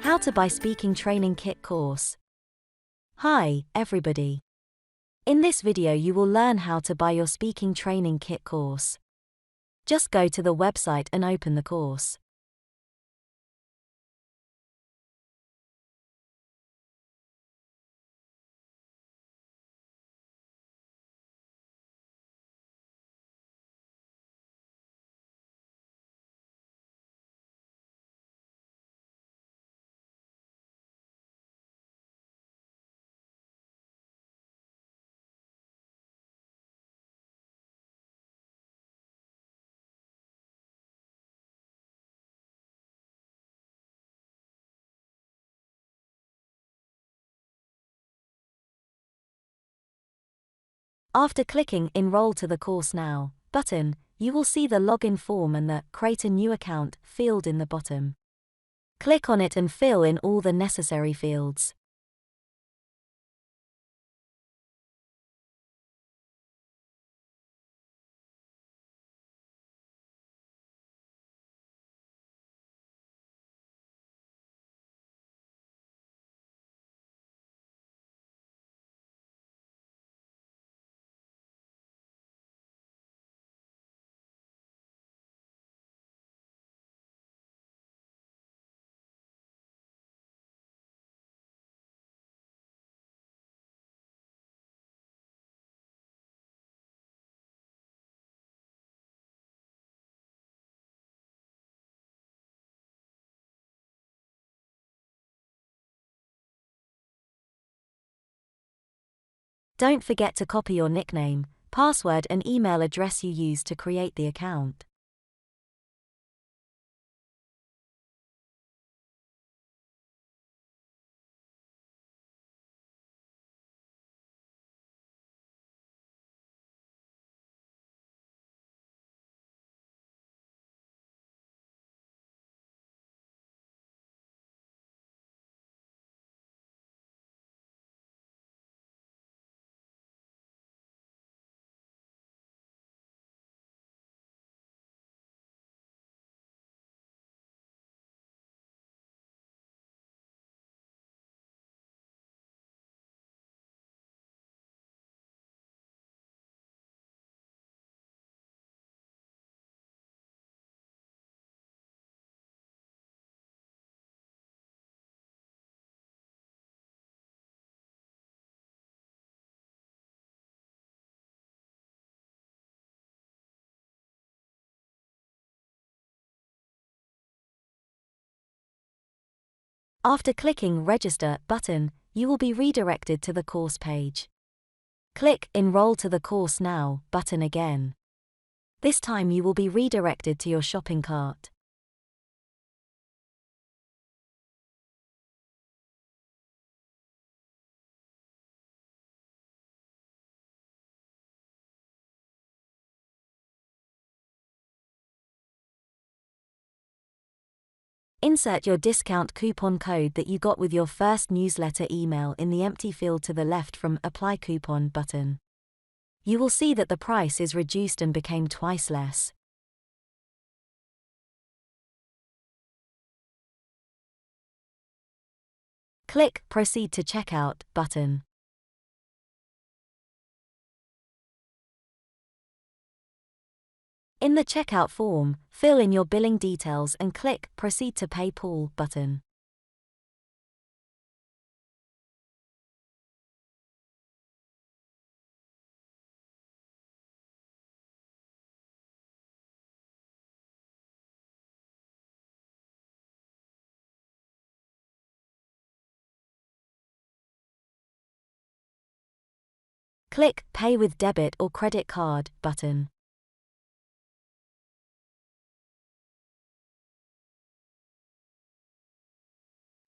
How to buy speaking training kit course. Hi, everybody. In this video you will learn how to buy your speaking training kit course. Just go to the website and open the course. After clicking Enroll to the Course Now button, you will see the login form and the Create a New Account field in the bottom. Click on it and fill in all the necessary fields. Don't forget to copy your nickname, password and email address you used to create the account. After clicking Register button, you will be redirected to the course page. Click Enroll to the Course Now button again. This time you will be redirected to your shopping cart. Insert your discount coupon code that you got with your first newsletter email in the empty field to the left from Apply Coupon button. You will see that the price is reduced and became twice less. Click Proceed to Checkout button. In the checkout form, fill in your billing details and click Proceed to PayPal button. Click Pay with Debit or Credit Card button.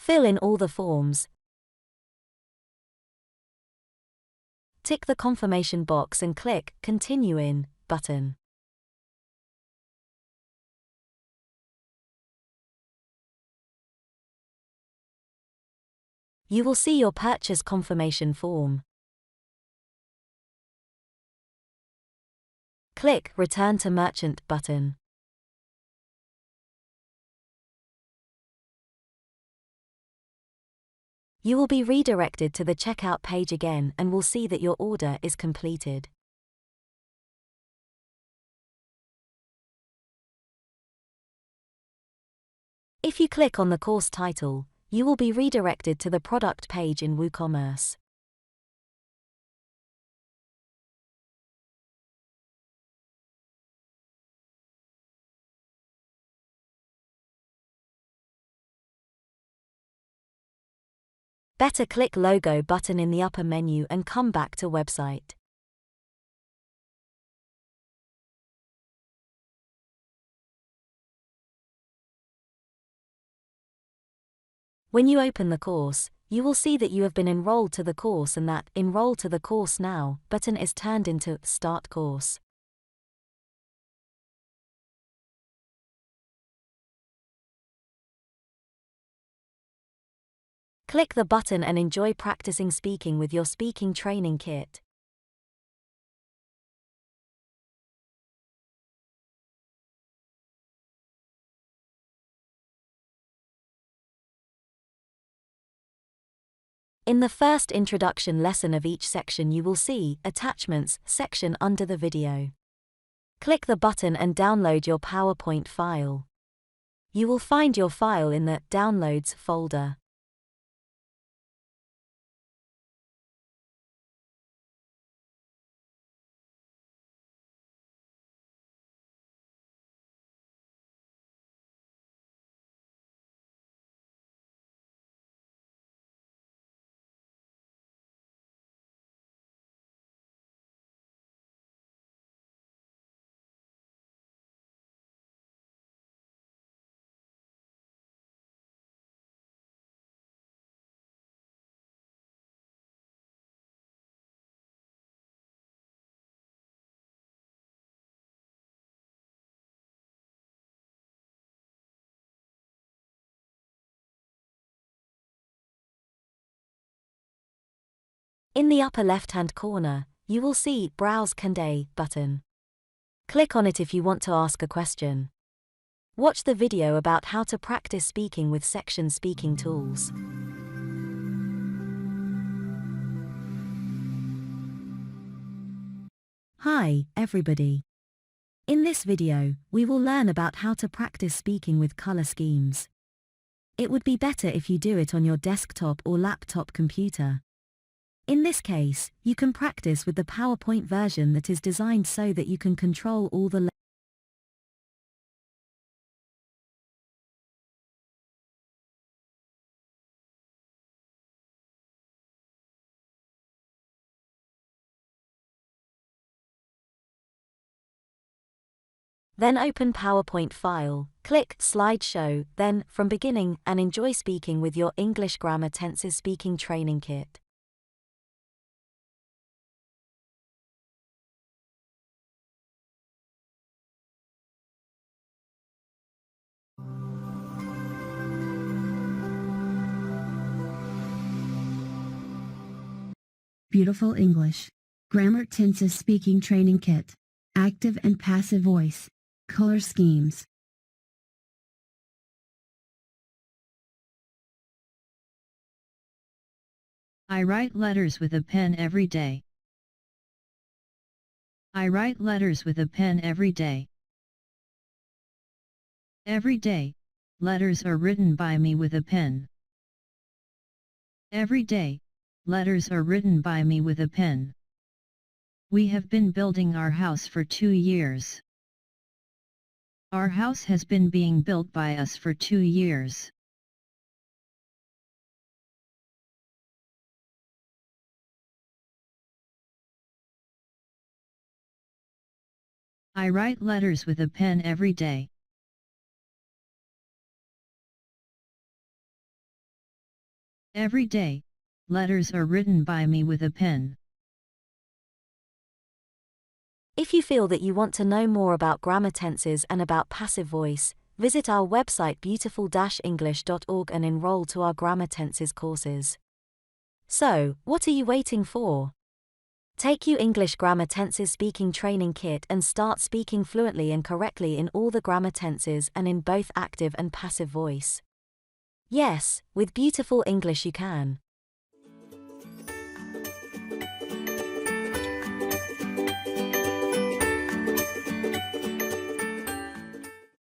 Fill in all the forms. Tick the confirmation box and click Continue in button. You will see your purchase confirmation form. Click Return to Merchant button. You will be redirected to the checkout page again and will see that your order is completed. If you click on the course title, you will be redirected to the product page in WooCommerce. Better click logo button in the upper menu and come back to website. When you open the course, you will see that you have been enrolled to the course and that Enroll to the Course Now button is turned into Start Course. Click the button and enjoy practicing speaking with your speaking training kit. In the first introduction lesson of each section, you will see Attachments section under the video. Click the button and download your PowerPoint file. You will find your file in the Downloads folder. In the upper left-hand corner, you will see Browse Canday button. Click on it if you want to ask a question. Watch the video about how to practice speaking with section speaking tools. Hi, everybody. In this video, we will learn about how to practice speaking with color schemes. It would be better if you do it on your desktop or laptop computer. In this case, you can practice with the PowerPoint version that is designed so that you can control all the Then open PowerPoint file, click Slideshow, then From Beginning and enjoy speaking with your English Grammar Tenses Speaking Training Kit. Beautiful English. Grammar Tenses Speaking Training Kit. Active and passive voice. Color schemes. I write letters with a pen every day. I write letters with a pen every day. Every day, letters are written by me with a pen. Every day, letters are written by me with a pen. We have been building our house for 2 years. Our house has been being built by us for 2 years. I write letters with a pen every day. Every day, letters are written by me with a pen. If you feel that you want to know more about grammar tenses and about passive voice, visit our website beautiful-english.org and enroll to our grammar tenses courses. So, what are you waiting for? Take your English Grammar Tenses Speaking Training Kit and start speaking fluently and correctly in all the grammar tenses and in both active and passive voice. Yes, with beautiful English you can.